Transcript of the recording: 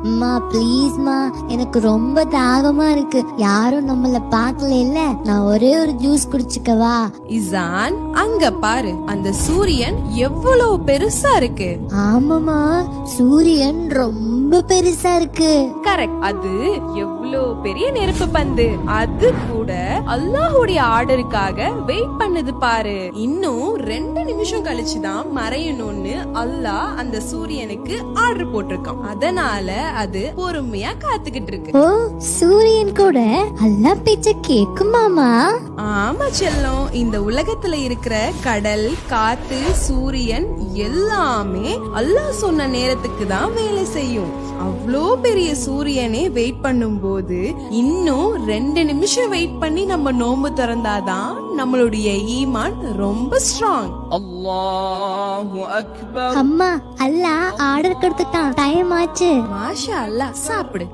அம்மா ப்ளீஸ்மா, எனக்கு ரொம்ப தாகமா இருக்கு. யாரும் நம்மள பாக்கல இல்ல, நான் ஒரே ஒரு ஜூஸ் குடிச்சுக்கவா? இசான், அங்க பாரு, அந்த சூரியன் எவ்வளவு பெருசா இருக்கு. ஆமாமா, சூரியன் ரொம்ப பெருசா இருக்கு. கரெக்ட். அது எவ்வளவு பெரிய நெருப்பு பந்து. அது கூட அல்லாஹ்வுடைய ஆர்டருக்காக வெயிட் பண்ணுது பாரு. இன்னும் 2 நிமிஷம் கழிச்சுதான் மறையணும்னு அல்லாஹ் அந்த சூரியனுக்கு ஆர்டர் போட்டிருக்கான். அதனால அது பொறுமையா காத்துக்கிட்டு இருக்கு. ஓ, சூரியன் கூட அல்லாஹ் பேச்ச கேக்குமாமா? ஆமா செல்லம், இந்த உலகத்துல இருக்கிற கடல், காத்து, சூரியன் எல்லாமே அல்லாஹ் சொன்ன நேரத்துக்கு தான் வேலை செய்யும். அவ்வளோ பெரிய சூரியனே வெயிட் பண்ணும் போது இன்னும் 2 நிமிஷம் வெயிட் பண்ணி நம்ம நோன்பு திறந்தாதான் நம்மளுடைய ஈமான் ரொம்ப ஸ்ட்ராங். அல்லாஹு அக்பர். அம்மா, அல்லாஹ் ஆர்டர் கொடுத்துட்டான், டைம் ஆச்சு. மாஷா அல்லாஹ், சாப்பிடு.